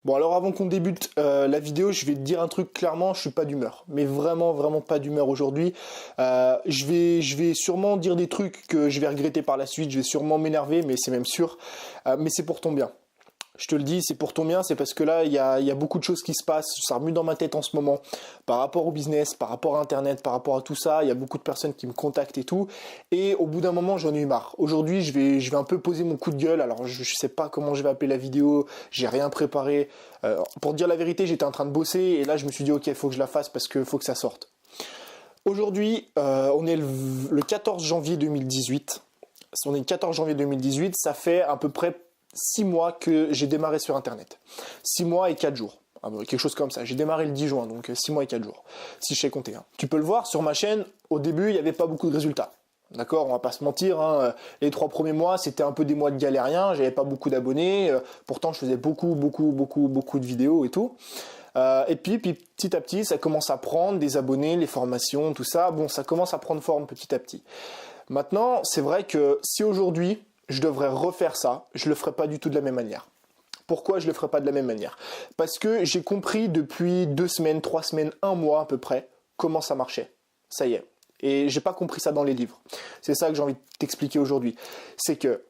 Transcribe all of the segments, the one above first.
Bon alors avant qu'on débute la vidéo, je vais te dire un truc clairement, je suis pas d'humeur. Mais vraiment pas d'humeur aujourd'hui. Je vais sûrement dire des trucs que je vais regretter par la suite, je vais sûrement m'énerver, mais c'est même sûr. Mais c'est pour ton bien. Je te le dis, c'est pour ton bien, c'est parce que là, il y a beaucoup de choses qui se passent, ça remue dans ma tête en ce moment, par rapport au business, par rapport à Internet, par rapport à tout ça, il y a beaucoup de personnes qui me contactent et tout, et au bout d'un moment, j'en ai eu marre. Aujourd'hui, je vais un peu poser mon coup de gueule, alors je sais pas comment je vais appeler la vidéo, j'ai rien préparé. Pour dire la vérité, j'étais en train de bosser, et là, je me suis dit, ok, il faut que je la fasse parce que faut que ça sorte. Aujourd'hui, on est le 14 janvier 2018, on est le 14 janvier 2018, ça fait à peu près 6 mois que j'ai démarré sur Internet. 6 mois et 4 jours. Quelque chose comme ça. J'ai démarré le 10 juin, donc 6 mois et 4 jours. Si je sais compter. Tu peux le voir sur ma chaîne, au début, il n'y avait pas beaucoup de résultats. D'accord, on va pas se mentir, hein. Les 3 premiers mois, c'était un peu des mois de galériens, j'avais pas beaucoup d'abonnés, pourtant je faisais beaucoup de vidéos et tout. Et puis petit à petit, ça commence à prendre des abonnés, les formations, tout ça. Bon, ça commence à prendre forme petit à petit. Maintenant, c'est vrai que si aujourd'hui, je devrais refaire ça, je le ferai pas du tout de la même manière. Pourquoi je le ferai pas de la même manière? Parce que j'ai compris depuis 2 semaines, 3 semaines, 1 mois à peu près, comment ça marchait. Ça y est. Et j'ai pas compris ça dans les livres. C'est ça que j'ai envie de t'expliquer aujourd'hui. C'est que,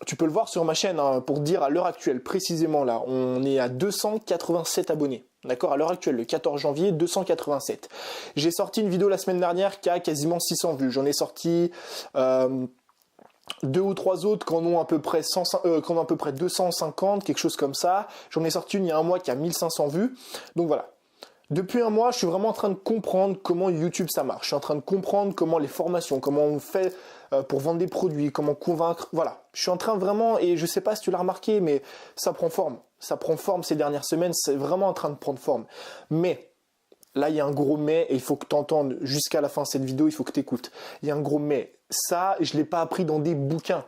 tu peux le voir sur ma chaîne, hein, pour dire à l'heure actuelle, précisément là, on est à 287 abonnés. D'accord, à l'heure actuelle, le 14 janvier, 287. J'ai sorti une vidéo la semaine dernière qui a quasiment 600 vues. J'en ai sorti 2 ou 3 autres qui en ont à peu près 250, quelque chose comme ça. J'en ai sorti une il y a 1 mois qui a 1500 vues. Donc voilà. Depuis 1 mois, je suis vraiment en train de comprendre comment YouTube ça marche. Je suis en train de comprendre comment les formations, comment on fait pour vendre des produits, comment convaincre. Voilà. Je suis en train vraiment, et je sais pas si tu l'as remarqué, mais ça prend forme. Ça prend forme ces dernières semaines. C'est vraiment en train de prendre forme. Mais là, il y a un gros mais, et il faut que tu entendes jusqu'à la fin de cette vidéo, il faut que tu écoutes. Il y a un gros mais. Ça, je l'ai pas appris dans des bouquins.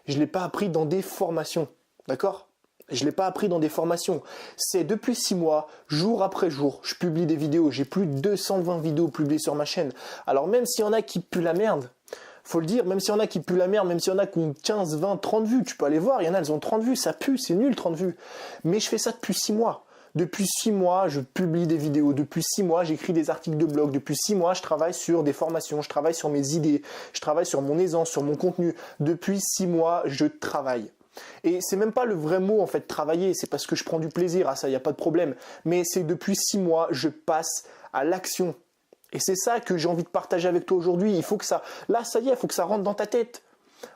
Je l'ai pas appris dans des formations. D'accord ? Je l'ai pas appris dans des formations. C'est depuis 6 mois, jour après jour, je publie des vidéos. J'ai plus de 220 vidéos publiées sur ma chaîne. Alors même s'il y en a qui puent la merde, faut le dire, même s'il y en a qui puent la merde, même s'il y en a qui ont 15, 20, 30 vues, tu peux aller voir, il y en a, elles ont 30 vues, ça pue, c'est nul 30 vues. Mais je fais ça depuis 6 mois. Depuis 6 mois, je publie des vidéos. Depuis 6 mois, j'écris des articles de blog. Depuis 6 mois, je travaille sur des formations. Je travaille sur mes idées. Je travaille sur mon aisance, sur mon contenu. Depuis 6 mois, je travaille. Et c'est même pas le vrai mot, en fait, travailler. C'est parce que je prends du plaisir à ça, il n'y a pas de problème. Mais c'est depuis 6 mois, je passe à l'action. Et c'est ça que j'ai envie de partager avec toi aujourd'hui. Il faut que ça, là, ça y est, il faut que ça rentre dans ta tête.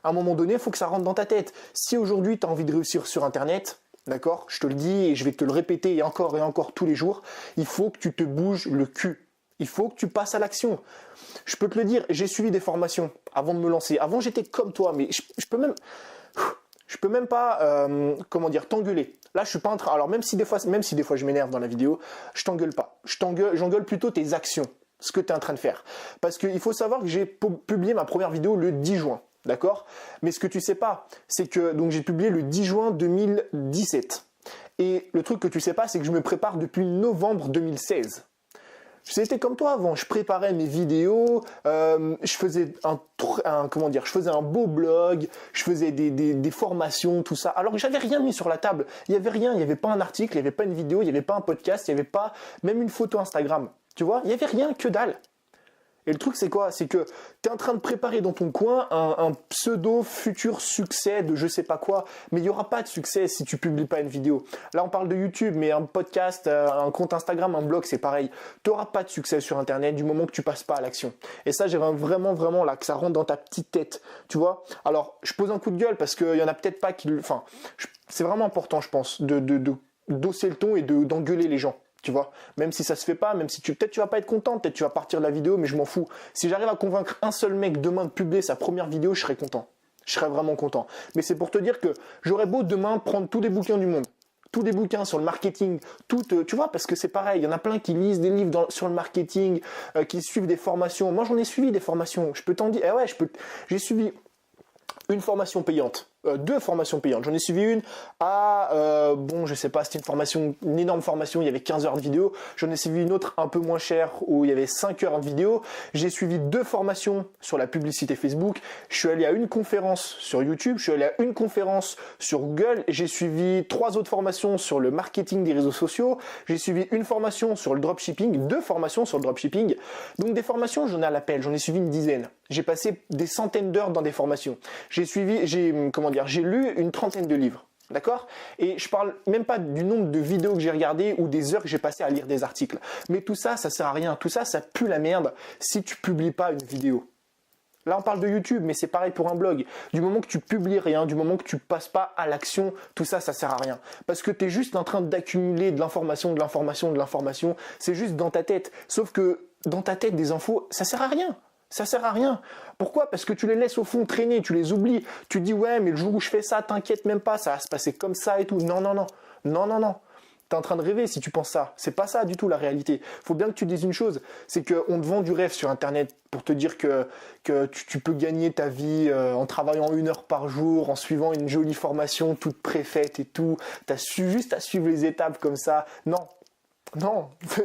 À un moment donné, il faut que ça rentre dans ta tête. Si aujourd'hui, tu as envie de réussir sur Internet, d'accord, je te le dis et je vais te le répéter et encore tous les jours, il faut que tu te bouges le cul. Il faut que tu passes à l'action. Je peux te le dire, j'ai suivi des formations avant de me lancer. Avant, j'étais comme toi, mais je peux même pas, comment dire, t'engueuler. Là, je suis pas en train. Alors même si des fois je m'énerve dans la vidéo, je t'engueule pas. J'engueule plutôt tes actions, ce que tu es en train de faire. Parce qu'il faut savoir que j'ai publié ma première vidéo le 10 juin. D'accord? Mais ce que tu sais pas, c'est que donc j'ai publié le 10 juin 2017. Et le truc que tu sais pas, c'est que je me prépare depuis novembre 2016. C'était comme toi avant, je préparais mes vidéos, je faisais je faisais un beau blog, je faisais des formations, tout ça. Alors que j'avais rien mis sur la table. Il y avait rien, il y avait pas un article, il y avait pas une vidéo, il y avait pas un podcast, il y avait pas même une photo Instagram. Tu vois? Il y avait rien, que dalle. Et le truc, c'est quoi? C'est que tu es en train de préparer dans ton coin un pseudo futur succès de je sais pas quoi, mais il n'y aura pas de succès si tu publies pas une vidéo. Là, on parle de YouTube, mais un podcast, un compte Instagram, un blog, c'est pareil. Tu n'auras pas de succès sur Internet du moment que tu passes pas à l'action. Et ça, j'aimerais vraiment là que ça rentre dans ta petite tête, tu vois. Alors, je pose un coup de gueule parce qu'il y en a peut-être pas qui... Enfin, c'est vraiment important, je pense, de d'osser le ton et d'engueuler les gens. Tu vois, même si ça se fait pas, même si peut-être tu vas pas être content, peut-être tu vas partir de la vidéo, mais je m'en fous. Si j'arrive à convaincre un seul mec demain de publier sa première vidéo, je serai content. Je serais vraiment content. Mais c'est pour te dire que j'aurais beau demain prendre tous les bouquins du monde. Tous les bouquins sur le marketing, tu vois, parce que c'est pareil, il y en a plein qui lisent des livres sur le marketing, qui suivent des formations. Moi, j'en ai suivi des formations. Je peux t'en dire, j'ai suivi une formation payante deux formations payantes. J'en ai suivi une bon, je sais pas, c'était une énorme formation, il y avait 15 heures de vidéo. J'en ai suivi une autre un peu moins chère où il y avait 5 heures de vidéo. J'ai suivi deux formations sur la publicité Facebook. Je suis allé à une conférence sur YouTube, je suis allé à une conférence sur Google. J'ai suivi 3 autres formations sur le marketing des réseaux sociaux. J'ai suivi une formation sur le dropshipping, 2 formations sur le dropshipping. Donc des formations, j'en ai à l'appel, j'en ai suivi une dizaine. J'ai passé des centaines d'heures dans des formations. J'ai lu une trentaine de livres. D'accord? Et je parle même pas du nombre de vidéos que j'ai regardées ou des heures que j'ai passées à lire des articles. Mais tout ça, ça sert à rien. Tout ça, ça pue la merde si tu publies pas une vidéo. Là, on parle de YouTube, mais c'est pareil pour un blog. Du moment que tu publies rien, du moment que tu passes pas à l'action, tout ça, ça sert à rien. Parce que tu es juste en train d'accumuler de l'information. C'est juste dans ta tête. Sauf que dans ta tête, des infos, ça sert à rien. Ça sert à rien. Pourquoi? Parce que tu les laisses au fond traîner, tu les oublies. Tu dis ouais, mais le jour où je fais ça, t'inquiète même pas, ça va se passer comme ça et tout. Non. T'es en train de rêver si tu penses ça. C'est pas ça du tout la réalité. Faut bien que tu dises une chose, c'est qu'on te vend du rêve sur Internet pour te dire que tu peux gagner ta vie en travaillant 1 heure par jour, en suivant une jolie formation toute préfaite et tout. T'as juste à suivre les étapes comme ça. Non,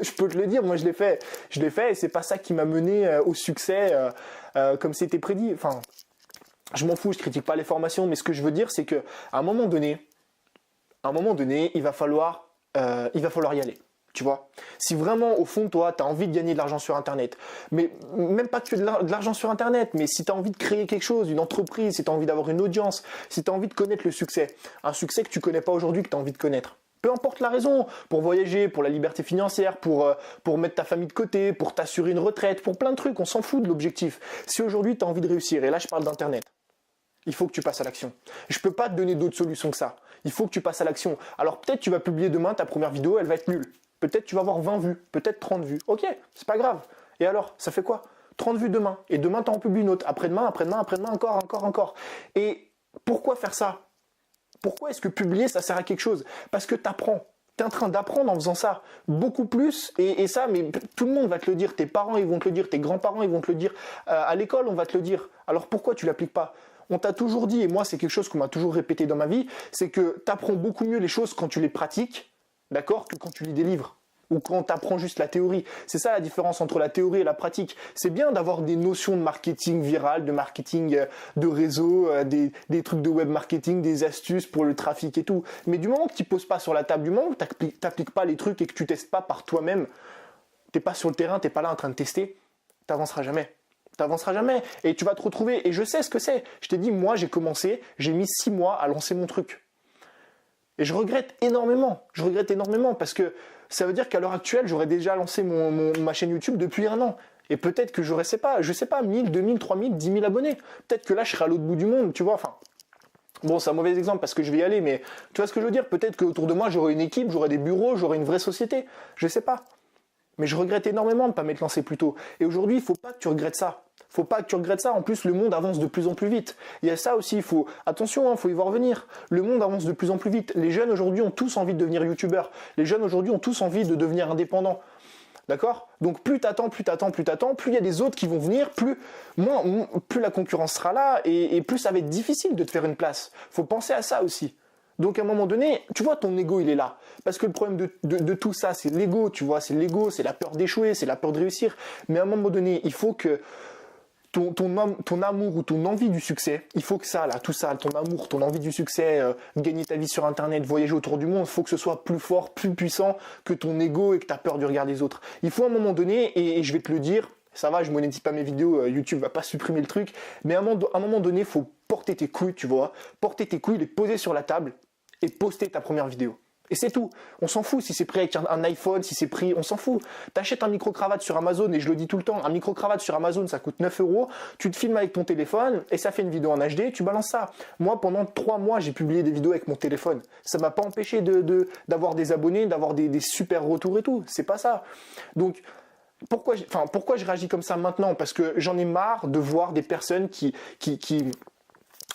je peux te le dire, moi je l'ai fait et c'est pas ça qui m'a mené au succès comme c'était prédit. Enfin, je m'en fous, je critique pas les formations, mais ce que je veux dire c'est que à un moment donné, il va falloir y aller. Tu vois, si vraiment au fond de toi, tu as envie de gagner de l'argent sur Internet, mais même pas que de l'argent sur Internet, mais si tu as envie de créer quelque chose, une entreprise, si tu as envie d'avoir une audience, si tu as envie de connaître le succès, un succès que tu connais pas aujourd'hui, que tu as envie de connaître. Peu importe la raison, pour voyager, pour la liberté financière, pour mettre ta famille de côté, pour t'assurer une retraite, pour plein de trucs, on s'en fout de l'objectif. Si aujourd'hui tu as envie de réussir, et là je parle d'Internet, il faut que tu passes à l'action. Je peux pas te donner d'autres solutions que ça. Il faut que tu passes à l'action. Alors peut-être tu vas publier demain ta première vidéo, elle va être nulle. Peut-être tu vas avoir 20 vues, peut-être 30 vues. Ok, c'est pas grave. Et alors, ça fait quoi? 30 vues demain. Et demain, tu en publies une autre. Après-demain, encore. Et pourquoi faire ça? Pourquoi est-ce que publier, ça sert à quelque chose? Parce que tu apprends. Tu es en train d'apprendre en faisant ça. Beaucoup plus. Et ça, mais tout le monde va te le dire. Tes parents, ils vont te le dire. Tes grands-parents, ils vont te le dire. À l'école, on va te le dire. Alors pourquoi tu l'appliques pas? On t'a toujours dit, et moi c'est quelque chose qu'on m'a toujours répété dans ma vie, c'est que tu apprends beaucoup mieux les choses quand tu les pratiques, d'accord, que quand tu lis des livres. Ou quand tu apprends juste la théorie. C'est ça la différence entre la théorie et la pratique. C'est bien d'avoir des notions de marketing viral, de marketing de réseau, des trucs de web marketing, des astuces pour le trafic et tout. Mais du moment que tu poses pas sur la table, du moment que tu n'appliques pas les trucs et que tu testes pas par toi-même, tu n'es pas sur le terrain, tu n'es pas là en train de tester, tu n'avanceras jamais. T'avanceras jamais et tu vas te retrouver. Et je sais ce que c'est. Je t'ai dit, moi j'ai commencé, j'ai mis 6 mois à lancer mon truc. Et je regrette énormément. Parce que ça veut dire qu'à l'heure actuelle, j'aurais déjà lancé ma chaîne YouTube depuis 1 an. Et peut-être que je sais pas, 1000, 2000, 3000, 10 000 abonnés. Peut-être que là, je serai à l'autre bout du monde, tu vois. Enfin, bon, c'est un mauvais exemple parce que je vais y aller, mais tu vois ce que je veux dire? Peut-être qu'autour de moi, j'aurai une équipe, j'aurai des bureaux, j'aurai une vraie société. Je sais pas. Mais je regrette énormément de ne pas m'être lancé plus tôt. Et aujourd'hui, il ne faut pas que tu regrettes ça. En plus, le monde avance de plus en plus vite. Il y a ça aussi, attention, faut y voir venir. Le monde avance de plus en plus vite. Les jeunes aujourd'hui ont tous envie de devenir youtubeurs. Les jeunes aujourd'hui ont tous envie de devenir indépendants. D'accord? Donc plus t'attends, plus il y a des autres qui vont venir, plus la concurrence sera là et plus ça va être difficile de te faire une place. Faut penser à ça aussi. Donc à un moment donné, tu vois, ton ego il est là. Parce que le problème de tout ça, c'est l'ego, tu vois, c'est l'ego, c'est la peur d'échouer, c'est la peur de réussir. Mais à un moment donné, il faut que ton amour ou ton envie du succès, il faut que ça, là, tout ça, ton amour, ton envie du succès, gagner ta vie sur Internet, voyager autour du monde, il faut que ce soit plus fort, plus puissant que ton ego et que tu as peur du regard des autres. Il faut à un moment donné, et je vais te le dire, ça va, je monétise pas mes vidéos, YouTube va pas supprimer le truc, mais à un moment donné, il faut porter tes couilles, tu vois, porter tes couilles, les poser sur la table et poster ta première vidéo. Et c'est tout. On s'en fout si c'est pris avec un iPhone, si c'est pris, on s'en fout. T'achètes un micro-cravate sur Amazon, et je le dis tout le temps, un micro-cravate sur Amazon, ça coûte 9 €, tu te filmes avec ton téléphone, et ça fait une vidéo en HD, tu balances ça. Moi, pendant 3 mois, j'ai publié des vidéos avec mon téléphone. Ça m'a pas empêché d'avoir des abonnés, d'avoir des super retours et tout. C'est pas ça. Donc, pourquoi je réagis comme ça maintenant? Parce que j'en ai marre de voir des personnes qui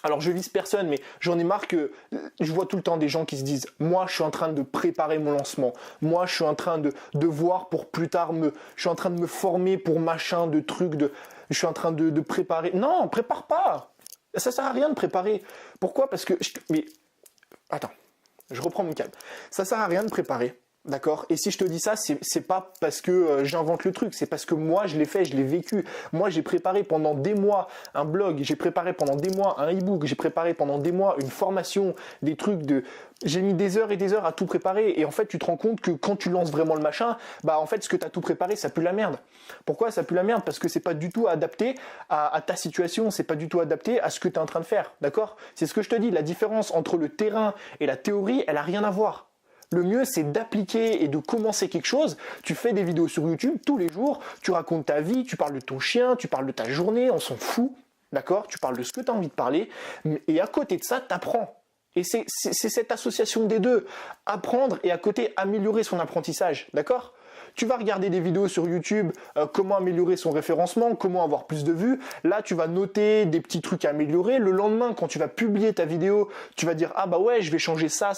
alors je vise personne, mais j'en ai marre que je vois tout le temps des gens qui se disent « Moi, je suis en train de préparer mon lancement. Moi, je suis en train de voir pour plus tard je suis en train de me former pour machin, de trucs, je suis en train de préparer. » Non, prépare pas. Ça sert à rien de préparer. Pourquoi? Parce que... Mais attends, je reprends mon calme. Ça sert à rien de préparer. D'accord? Et si je te dis ça, c'est pas parce que j'invente le truc, c'est parce que moi je l'ai fait, je l'ai vécu. Moi j'ai préparé pendant des mois un blog, j'ai préparé pendant des mois un e-book, j'ai préparé pendant des mois une formation, des trucs de... J'ai mis des heures et des heures à tout préparer et en fait tu te rends compte que quand tu lances vraiment le machin, bah en fait ce que tu as tout préparé ça pue la merde. Pourquoi ça pue la merde? Parce que c'est pas du tout adapté à ta situation, c'est pas du tout adapté à ce que tu es en train de faire. D'accord? C'est ce que je te dis, la différence entre le terrain et la théorie, elle a rien à voir. Le mieux, c'est d'appliquer et de commencer quelque chose. Tu fais des vidéos sur YouTube tous les jours, tu racontes ta vie, tu parles de ton chien, tu parles de ta journée, on s'en fout, d'accord? Tu parles de ce que tu as envie de parler, et à côté de ça, tu apprends. Et c'est cette association des deux, apprendre et à côté améliorer son apprentissage, d'accord? Tu vas regarder des vidéos sur YouTube, comment améliorer son référencement, comment avoir plus de vues. Là, tu vas noter des petits trucs à améliorer. Le lendemain, quand tu vas publier ta vidéo, tu vas dire « Ah bah ouais, je vais changer ça,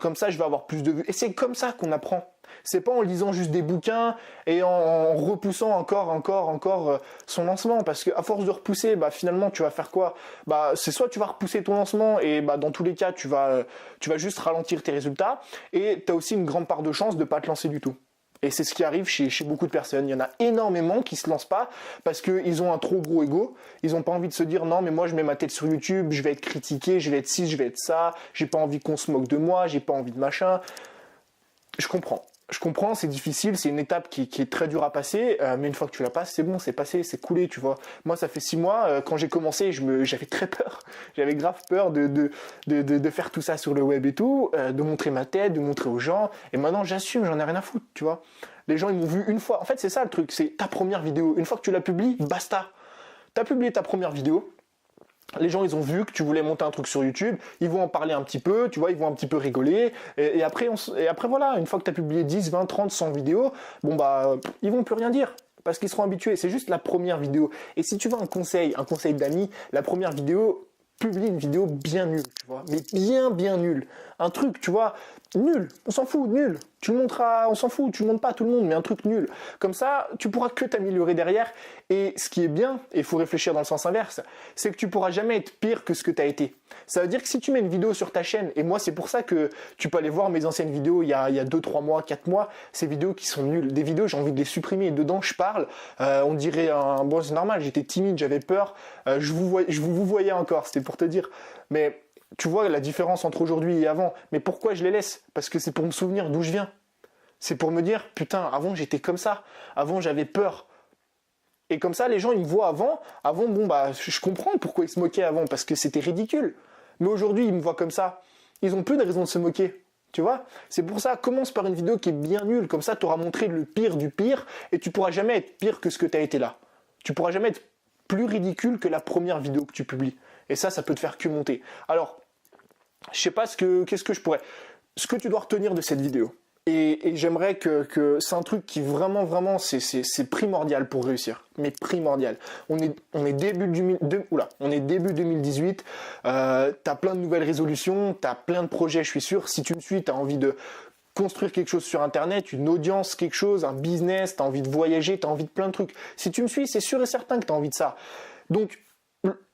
comme ça je vais avoir plus de vues. » Et c'est comme ça qu'on apprend. C'est pas en lisant juste des bouquins et en repoussant encore son lancement. Parce qu'à force de repousser, bah finalement tu vas faire quoi? Bah c'est soit tu vas repousser ton lancement et bah dans tous les cas tu vas juste ralentir tes résultats et tu as aussi une grande part de chance de pas te lancer du tout. Et c'est ce qui arrive chez beaucoup de personnes. Il y en a énormément qui se lancent pas parce qu'ils ont un trop gros ego. Ils ont pas envie de se dire non mais moi je mets ma tête sur YouTube, je vais être critiqué, je vais être ci, je vais être ça, j'ai pas envie qu'on se moque de moi, j'ai pas envie de machin. Je comprends, c'est difficile, c'est une étape qui est très dure à passer, mais une fois que tu la passes, c'est bon, c'est passé, c'est coulé, tu vois. Moi, ça fait 6 mois, quand j'ai commencé, j'avais très peur. J'avais grave peur de faire tout ça sur le web et tout, de montrer ma tête, de montrer aux gens. Et maintenant, j'assume, j'en ai rien à foutre, tu vois. Les gens, ils m'ont vu une fois. En fait, c'est ça le truc, c'est ta première vidéo. Une fois que tu la publies, basta. T'as publié ta première vidéo. Les gens, ils ont vu que tu voulais monter un truc sur YouTube, ils vont en parler un petit peu, tu vois, ils vont un petit peu rigoler, et après voilà, une fois que tu as publié 10, 20, 30, 100 vidéos, bon bah, ils vont plus rien dire, parce qu'ils seront habitués, c'est juste la première vidéo. Et si tu veux un conseil d'amis, la première vidéo, publie une vidéo bien nulle, tu vois, mais bien nulle. Un truc, tu vois, nul, on s'en fout, nul. Tu le montreras, on s'en fout, tu le montres pas à tout le monde, mais un truc nul. Comme ça, tu pourras que t'améliorer derrière. Et ce qui est bien, et il faut réfléchir dans le sens inverse, c'est que tu pourras jamais être pire que ce que tu as été. Ça veut dire que si tu mets une vidéo sur ta chaîne, et moi c'est pour ça que tu peux aller voir mes anciennes vidéos il y a 2, 3 mois, 4 mois, ces vidéos qui sont nulles. Des vidéos, j'ai envie de les supprimer, et dedans je parle, on dirait bon c'est normal, j'étais timide, j'avais peur, je vous voyais encore, c'était pour te dire. Mais tu vois la différence entre aujourd'hui et avant. Mais pourquoi je les laisse? Parce que c'est pour me souvenir d'où je viens. C'est pour me dire, putain, avant j'étais comme ça. Avant j'avais peur. Et comme ça, les gens, ils me voient avant. Avant, bon, bah, je comprends pourquoi ils se moquaient avant, parce que c'était ridicule. Mais aujourd'hui, ils me voient comme ça. Ils ont plus de raison de se moquer. Tu vois? C'est pour ça, commence par une vidéo qui est bien nulle. Comme ça, tu auras montré le pire du pire. Et tu pourras jamais être pire que ce que tu as été là. Tu pourras jamais être plus ridicule que la première vidéo que tu publies. Et ça peut te faire que monter. Alors, je sais pas ce que tu dois retenir de cette vidéo. Et j'aimerais que c'est un truc qui vraiment, c'est primordial pour réussir. Mais primordial. On est début 2018, t'as plein de nouvelles résolutions, t'as plein de projets, je suis sûr. Si tu me suis, t'as envie de construire quelque chose sur Internet, une audience, quelque chose, un business, t'as envie de voyager, t'as envie de plein de trucs. Si tu me suis, c'est sûr et certain que t'as envie de ça. Donc,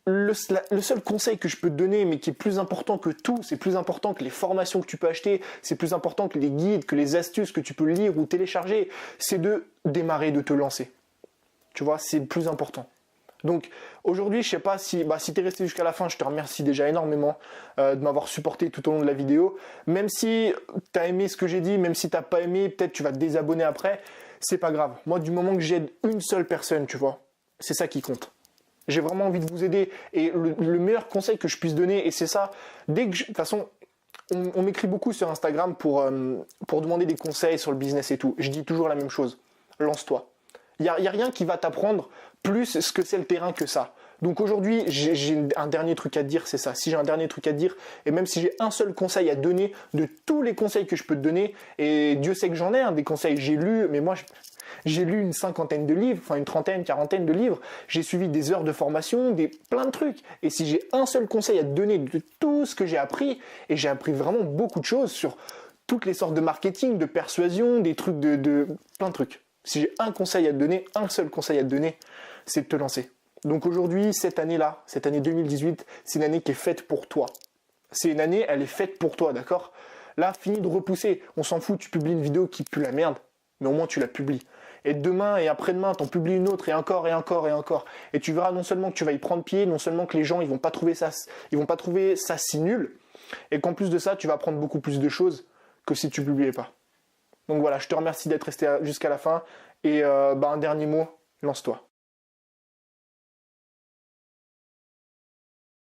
le seul conseil que je peux te donner, mais qui est plus important que tout, c'est plus important que les formations que tu peux acheter, c'est plus important que les guides, que les astuces que tu peux lire ou télécharger, c'est de démarrer, de te lancer. Tu vois, c'est le plus important. Donc aujourd'hui, je sais pas si tu es resté jusqu'à la fin, je te remercie déjà énormément de m'avoir supporté tout au long de la vidéo. Même si tu as aimé ce que j'ai dit, même si tu n'as pas aimé, peut-être tu vas te désabonner après, c'est pas grave. Moi, du moment que j'aide une seule personne, tu vois, c'est ça qui compte. J'ai vraiment envie de vous aider et le meilleur conseil que je puisse donner, et c'est ça, de toute façon, on m'écrit beaucoup sur Instagram pour demander des conseils sur le business et tout. Je dis toujours la même chose, lance-toi. Il n'y a rien qui va t'apprendre plus ce que c'est le terrain que ça. Donc aujourd'hui, j'ai un dernier truc à te dire, c'est ça. Si j'ai un dernier truc à te dire, et même si j'ai un seul conseil à te donner, de tous les conseils que je peux te donner, et Dieu sait que j'en ai, des conseils j'ai lus, mais moi j'ai lu une 50aine de livres, enfin une 30aine, 40aine de livres, j'ai suivi des heures de formation, plein de trucs. Et si j'ai un seul conseil à te donner de tout ce que j'ai appris, et j'ai appris vraiment beaucoup de choses sur toutes les sortes de marketing, de persuasion, des trucs de plein de trucs. Si j'ai un conseil à te donner, un seul conseil à te donner, c'est de te lancer. Donc aujourd'hui, cette année-là, cette année 2018, c'est une année qui est faite pour toi. C'est une année, elle est faite pour toi, d'accord? Là, fini de repousser. On s'en fout, tu publies une vidéo qui pue la merde, mais au moins tu la publies. Et demain et après-demain, t'en publies une autre et encore et encore et encore. Et tu verras non seulement que tu vas y prendre pied, non seulement que les gens ils vont pas trouver ça si nul, et qu'en plus de ça, tu vas apprendre beaucoup plus de choses que si tu publiais pas. Donc voilà, je te remercie d'être resté jusqu'à la fin. Et un dernier mot, lance-toi.